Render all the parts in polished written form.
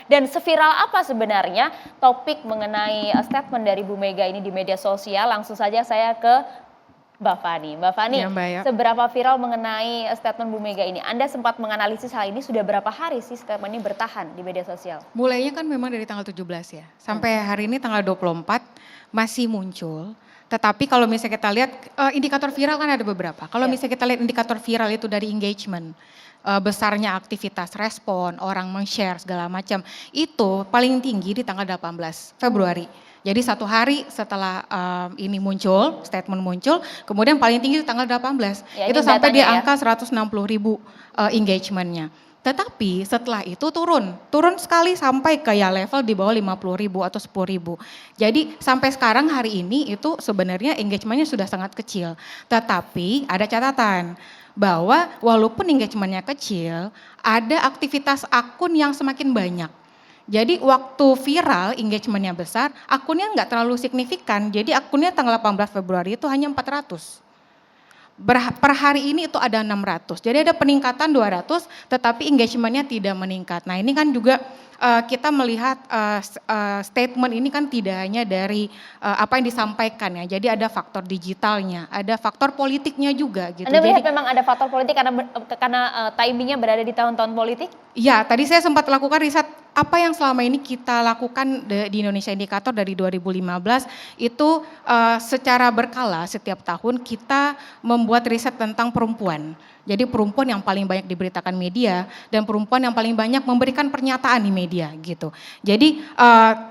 Dan seviral apa sebenarnya topik mengenai statement dari Bu Mega ini di media sosial? Langsung saja saya ke Mbak Fani. Mbak Fani, Ya, Mbak, ya. seberapa viral mengenai statement Bu Mega ini? Anda sempat menganalisis hal ini, sudah berapa hari sih statement ini bertahan di media sosial? Mulainya kan memang dari tanggal 17 ya, sampai hari ini tanggal 24 masih muncul. Tetapi kalau misalnya kita lihat indikator viral kan ada beberapa. Kalau misalnya kita lihat indikator viral itu dari engagement, besarnya aktivitas respon, orang meng-share segala macam, itu paling tinggi di tanggal 18 Februari. Jadi 1 hari setelah ini muncul, statement muncul, kemudian paling tinggi di tanggal 18. Ya, itu sampai di datanya ya. angka 160.000 engagementnya. Tetapi setelah itu turun sekali sampai ke ya level di bawah 50.000 atau 10.000. Jadi sampai sekarang hari ini itu sebenarnya engagementnya sudah sangat kecil. Tetapi ada catatan bahwa walaupun engagementnya kecil, ada aktivitas akun yang semakin banyak. Jadi waktu viral engagementnya besar, akunnya nggak terlalu signifikan. Jadi akunnya tanggal 18 Februari itu hanya 400. Per hari ini itu ada 600. Jadi ada peningkatan 200 tetapi engagementnya tidak meningkat. Nah ini kan juga kita melihat statement ini kan tidak hanya dari apa yang disampaikan ya. Jadi ada faktor digitalnya, ada faktor politiknya juga gitu. Anda melihat memang ada faktor politik karena timingnya berada di tahun-tahun politik? Iya, tadi saya sempat lakukan riset apa yang selama ini kita lakukan di Indonesia Indikator dari 2015 itu secara berkala setiap tahun kita membuat riset tentang perempuan. Jadi perempuan yang paling banyak diberitakan media dan perempuan yang paling banyak memberikan pernyataan di media gitu. Jadi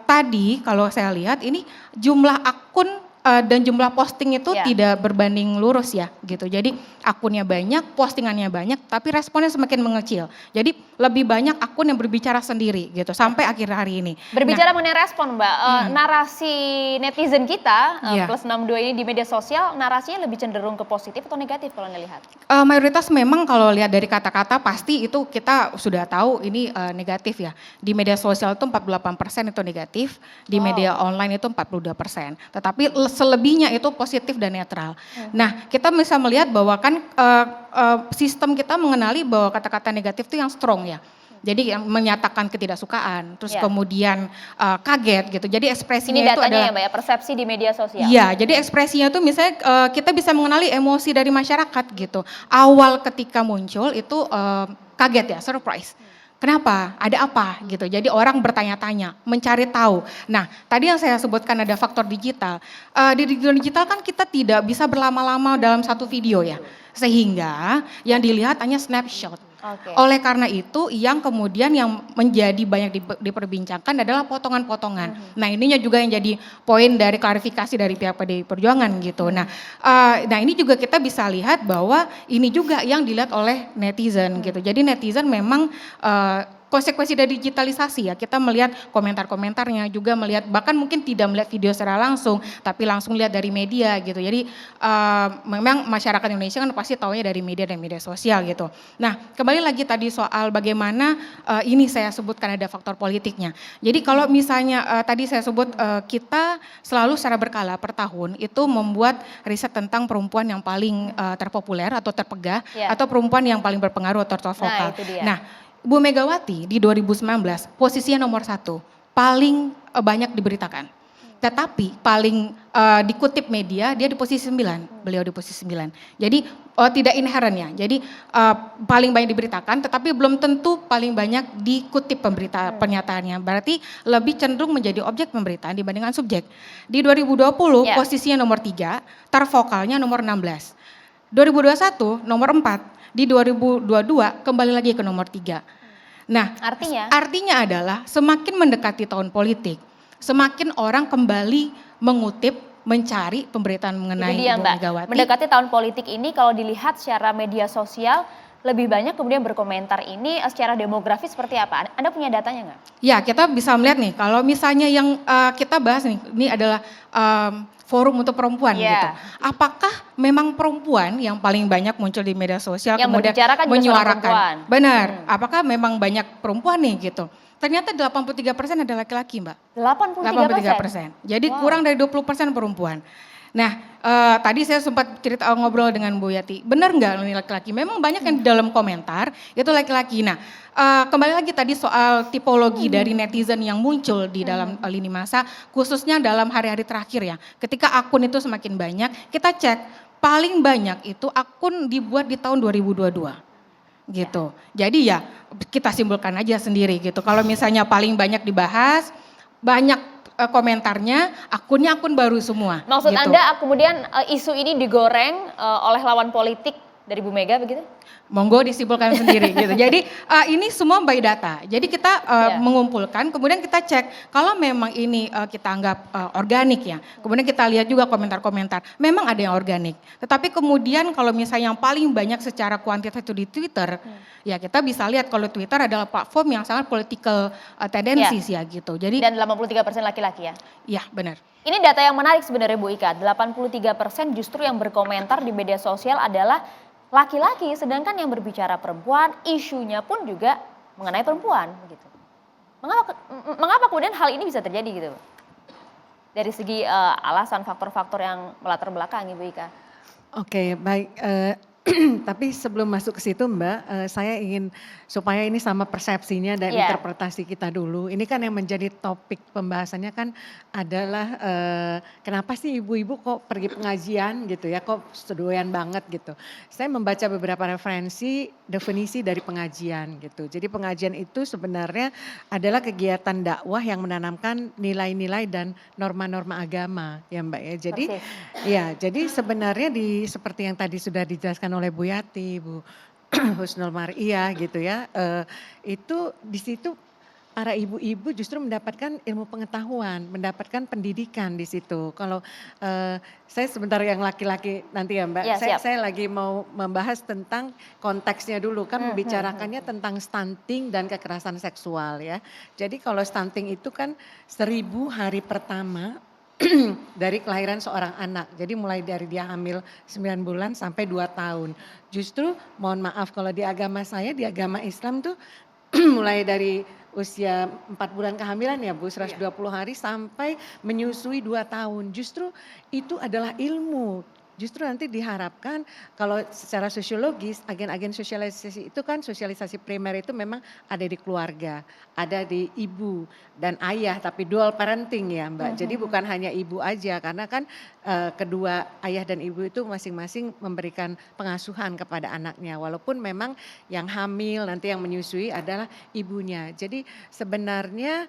tadi kalau saya lihat ini jumlah akun dan jumlah posting itu tidak berbanding lurus ya gitu. Jadi akunnya banyak, postingannya banyak, tapi responnya semakin mengecil. Jadi lebih banyak akun yang berbicara sendiri gitu sampai akhir hari ini. Berbicara mengenai respon Mbak, narasi netizen kita plus 62 ini di media sosial narasinya lebih cenderung ke positif atau negatif kalau Anda lihat? Mayoritas memang kalau lihat dari kata-kata pasti itu kita sudah tahu ini negatif ya. Di media sosial itu 48% itu negatif, di media online itu 42%. Tetapi selebihnya itu positif dan netral. Nah kita bisa melihat bahwa kan sistem kita mengenali bahwa kata-kata negatif itu yang strong ya. Jadi yang menyatakan ketidaksukaan, terus kemudian kaget gitu. Jadi ekspresinya ini itu datanya adalah ya Mbak ya, persepsi di media sosial. Iya, jadi ekspresinya tuh misalnya kita bisa mengenali emosi dari masyarakat gitu. Awal ketika muncul itu kaget ya, surprise. Kenapa? Ada apa gitu. Jadi orang bertanya-tanya, mencari tahu. Nah, tadi yang saya sebutkan ada faktor digital. Di digital kan kita tidak bisa berlama-lama dalam satu video ya. Sehingga yang dilihat hanya snapshot. Oleh karena itu yang kemudian yang menjadi banyak diperbincangkan adalah potongan-potongan. Nah ininya juga yang jadi poin dari klarifikasi dari pihak PDI Perjuangan gitu. Nah ini juga kita bisa lihat bahwa ini juga yang dilihat oleh netizen gitu. Jadi netizen memang konsekuensi dari digitalisasi ya, kita melihat komentar-komentarnya, juga melihat bahkan mungkin tidak melihat video secara langsung, tapi langsung lihat dari media gitu. Jadi memang masyarakat Indonesia kan pasti taunya dari media dan media sosial gitu. Nah kembali lagi tadi soal bagaimana ini saya sebutkan ada faktor politiknya. Jadi kalau misalnya tadi saya sebut kita selalu secara berkala per tahun itu membuat riset tentang perempuan yang paling terpopuler atau terpegah atau perempuan yang paling berpengaruh atau tervokal. Nah Bu Megawati di 2019 posisinya nomor 1, paling banyak diberitakan. Tetapi paling dikutip media dia di posisi 9, beliau di posisi 9. Jadi tidak inherent ya, jadi paling banyak diberitakan tetapi belum tentu paling banyak dikutip pernyataannya. Berarti lebih cenderung menjadi objek pemberitaan dibandingkan subjek. Di 2020 posisinya nomor 3, tervokalnya nomor 16. 2021 nomor 4. Di 2022 kembali lagi ke nomor 3. Nah artinya adalah semakin mendekati tahun politik, semakin orang kembali mengutip, mencari pemberitaan mengenai Ibu Megawati. Mendekati tahun politik ini kalau dilihat secara media sosial lebih banyak kemudian berkomentar ini secara demografis seperti apa? Anda punya datanya nggak? Ya kita bisa melihat nih kalau misalnya yang kita bahas nih, ini adalah forum untuk perempuan gitu. Apakah memang perempuan yang paling banyak muncul di media sosial yang kemudian menyuarakan? Benar, apakah memang banyak perempuan nih gitu. Ternyata 83% ada laki-laki Mbak. 83%? Jadi kurang dari 20% perempuan. Nah, tadi saya sempat cerita ngobrol dengan Bu Yati, benar nggak ini laki-laki? Memang banyak yang di dalam komentar itu laki-laki. Nah, kembali lagi tadi soal tipologi dari netizen yang muncul di dalam lini masa, khususnya dalam hari-hari terakhir ya. Ketika akun itu semakin banyak, kita cek paling banyak itu akun dibuat di tahun 2022 gitu. Jadi ya kita simpulkan aja sendiri gitu. Kalau misalnya paling banyak dibahas, banyak komentarnya, akunnya akun baru semua. Maksud gitu. Anda kemudian isu ini digoreng oleh lawan politik dari Bu Mega begitu? Monggo disimpulkan sendiri gitu. Jadi ini semua by data. Jadi kita Ya. mengumpulkan, kemudian kita cek kalau memang ini kita anggap organik ya. Kemudian kita lihat juga komentar-komentar. Memang ada yang organik. Tetapi kemudian kalau misalnya yang paling banyak secara kuantitatif itu di Twitter, ya kita bisa lihat kalau Twitter adalah platform yang sangat political tendencies ya gitu. Jadi Dan 83% laki-laki ya? ya benar. Ini data yang menarik sebenarnya Bu Ika, 83% justru yang berkomentar di media sosial adalah laki-laki, sedangkan yang berbicara perempuan, isunya pun juga mengenai perempuan gitu. Mengapa kemudian hal ini bisa terjadi gitu? Dari segi alasan faktor-faktor yang melatar belakangi Bu Ika. Oke, baik. Tapi sebelum masuk ke situ Mbak, saya ingin supaya ini sama persepsinya dan Iya. interpretasi kita dulu. Ini kan yang menjadi topik pembahasannya kan adalah kenapa sih ibu-ibu kok pergi pengajian gitu ya, kok sedoyan banget gitu. Saya membaca beberapa referensi definisi dari pengajian gitu. Jadi pengajian itu sebenarnya adalah kegiatan dakwah yang menanamkan nilai-nilai dan norma-norma agama ya Mbak ya. Jadi Persis. ya, jadi sebenarnya seperti yang tadi sudah dijelaskan oleh Bu Yati, Bu Husnul Maria gitu ya, itu di situ para ibu-ibu justru mendapatkan ilmu pengetahuan, mendapatkan pendidikan di situ. Kalau saya sebentar yang laki-laki nanti ya Mbak, Ya, siap. saya lagi mau membahas tentang konteksnya dulu, kan membicarakannya tentang stunting dan kekerasan seksual ya. Jadi kalau stunting itu kan 1000 hari pertama dari kelahiran seorang anak. Jadi mulai dari dia hamil 9 bulan sampai 2 tahun. Justru mohon maaf kalau di agama saya, di agama Islam tuh mulai dari usia 4 bulan kehamilan ya Bu, 120 hari sampai menyusui 2 tahun. Justru itu adalah ilmu. Justru nanti diharapkan kalau secara sosiologis agen-agen sosialisasi itu kan sosialisasi primer itu memang ada di keluarga, ada di ibu dan ayah tapi dual parenting ya Mbak. Jadi bukan hanya ibu aja karena kan kedua ayah dan ibu itu masing-masing memberikan pengasuhan kepada anaknya walaupun memang yang hamil nanti yang menyusui adalah ibunya. Jadi sebenarnya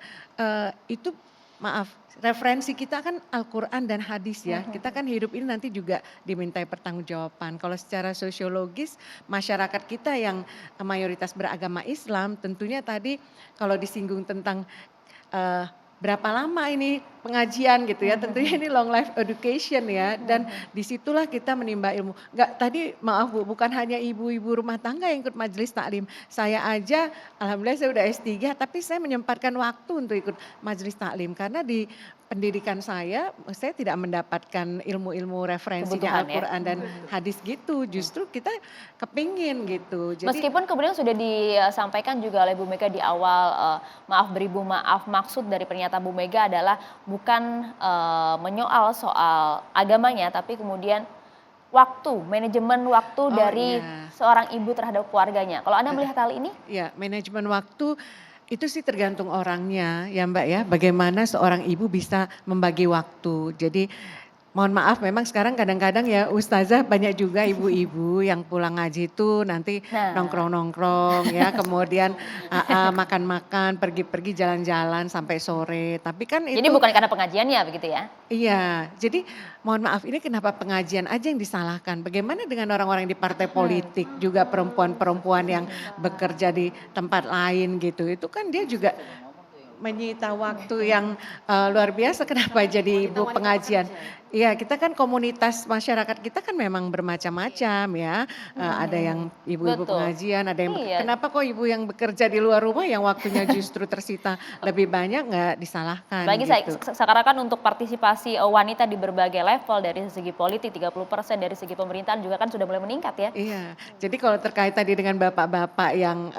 itu maaf, referensi kita kan Al-Quran dan hadis ya. Kita kan hidup ini nanti juga dimintai pertanggungjawaban. Kalau secara sosiologis masyarakat kita yang mayoritas beragama Islam tentunya tadi kalau disinggung tentang berapa lama ini pengajian gitu ya. Tentunya ini long life education ya dan disitulah kita menimba ilmu. Enggak tadi maaf Bu, bukan hanya ibu-ibu rumah tangga yang ikut majelis taklim. Saya aja alhamdulillah saya udah S3 tapi saya menyempatkan waktu untuk ikut majelis taklim karena di pendidikan saya tidak mendapatkan ilmu-ilmu referensinya Kebutuhan ya. Al-Quran dan hadis gitu. Justru kita kepingin gitu. Jadi Meskipun kemudian sudah disampaikan juga oleh Bu Mega di awal, maaf beribu maaf, maksud dari pernyataan Bu Mega adalah bukan menyoal soal agamanya, tapi kemudian waktu, manajemen waktu dari iya. seorang ibu terhadap keluarganya. Kalau Anda melihat hal ini? Ya, manajemen waktu itu sih tergantung orangnya ya Mbak ya. Bagaimana seorang ibu bisa membagi waktu. Jadi mohon maaf memang sekarang kadang-kadang ya ustazah banyak juga ibu-ibu yang pulang ngaji itu nanti Nah. nongkrong-nongkrong ya. Kemudian makan-makan, pergi-pergi jalan-jalan sampai sore. Tapi kan itu Jadi bukan karena pengajiannya begitu ya? iya, jadi mohon maaf ini kenapa pengajian aja yang disalahkan. Bagaimana dengan orang-orang di partai politik juga perempuan-perempuan yang bekerja di tempat lain gitu. Itu kan dia juga menyita waktu yang luar biasa kenapa jadi ibu pengajian. Iya kita kan komunitas masyarakat kita kan memang bermacam-macam ya. Ada yang ibu-ibu Betul. pengajian, ada yang Iya. kenapa kok ibu yang bekerja di luar rumah yang waktunya justru tersita lebih banyak nggak disalahkan Bagi gitu. sekarang kan untuk partisipasi wanita di berbagai level dari segi politik 30%, dari segi pemerintahan juga kan sudah mulai meningkat ya. Iya, jadi kalau terkait tadi dengan bapak-bapak yang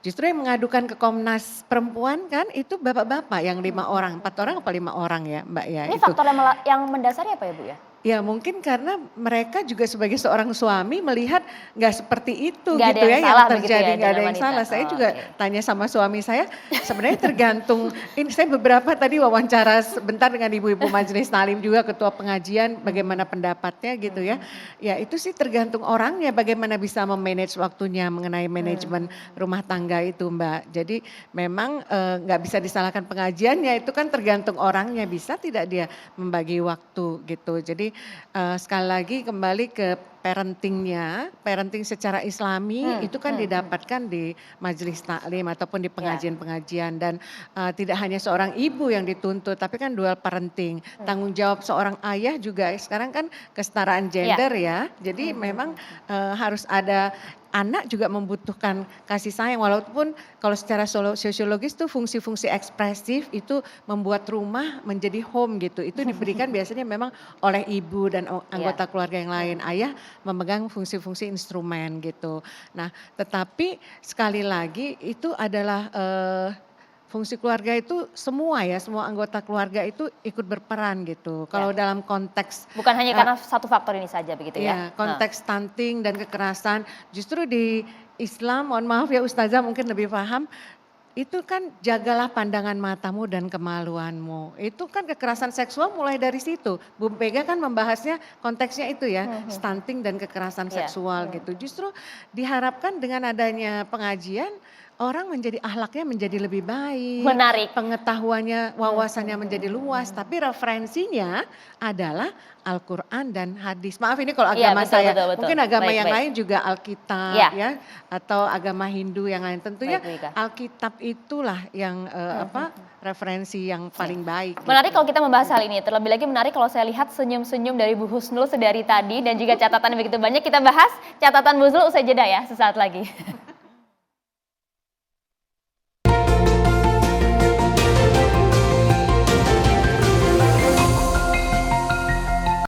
justru yang mengadukan ke Komnas Perempuan kan itu bapak-bapak yang 5 orang, 4 orang apa 5 orang ya Mbak ya Ini itu. faktor yang mendasari apa ya Bu ya? Ya mungkin karena mereka juga sebagai seorang suami melihat nggak seperti itu Nggak ada gitu yang ya yang salah begitu terjadi, ya nggak ada dengan yang wanita. salah. Saya Oh, juga oke. tanya sama suami saya, sebenarnya tergantung, ini saya beberapa tadi wawancara sebentar dengan ibu-ibu majelis talim juga, ketua pengajian, bagaimana pendapatnya gitu ya. Ya itu sih tergantung orangnya bagaimana bisa memanage waktunya mengenai manajemen rumah tangga itu Mbak. Jadi memang nggak bisa disalahkan pengajiannya, itu kan tergantung orangnya, bisa tidak dia membagi waktu gitu. Jadi sekali lagi kembali ke parentingnya, parenting secara islami itu kan didapatkan di majelis taklim ataupun di Ya. pengajian-pengajian dan tidak hanya seorang ibu yang dituntut tapi kan dual parenting. Tanggung jawab seorang ayah juga sekarang kan kesetaraan gender ya. Jadi memang harus ada, anak juga membutuhkan kasih sayang walaupun kalau secara sosiologis tuh fungsi-fungsi ekspresif itu membuat rumah menjadi home gitu. Itu diberikan biasanya memang oleh ibu dan anggota keluarga yang lain. Ayah memegang fungsi-fungsi instrumen gitu. Nah, tetapi sekali lagi itu adalah fungsi keluarga itu semua ya, semua anggota keluarga itu ikut berperan gitu. Kalau dalam konteks Bukan hanya karena satu faktor ini saja begitu ya? ya, konteks stunting dan kekerasan justru di Islam, mohon maaf ya Ustazah mungkin lebih paham, itu kan jagalah pandangan matamu dan kemaluanmu. Itu kan kekerasan seksual mulai dari situ. Bu Mega kan membahasnya konteksnya itu ya, stunting dan kekerasan seksual gitu. Justru diharapkan dengan adanya pengajian orang menjadi akhlaknya menjadi lebih baik. Menarik. Pengetahuannya, wawasannya menjadi luas, tapi referensinya adalah Al-Quran dan hadis. Maaf ini kalau Iya, agama betul, saya, betul, betul. mungkin agama Baik, yang baik. lain juga Alkitab Iya. ya, atau agama Hindu yang lain. Tentunya Baik, Bu Ika. Alkitab itulah yang referensi yang paling baik. Menarik gitu. kalau kita membahas hal ini. Terlebih lagi menarik kalau saya lihat senyum-senyum dari Bu Husnul sedari tadi dan juga catatan begitu banyak. Kita bahas catatan Bu Husnul usai jeda ya sesaat lagi.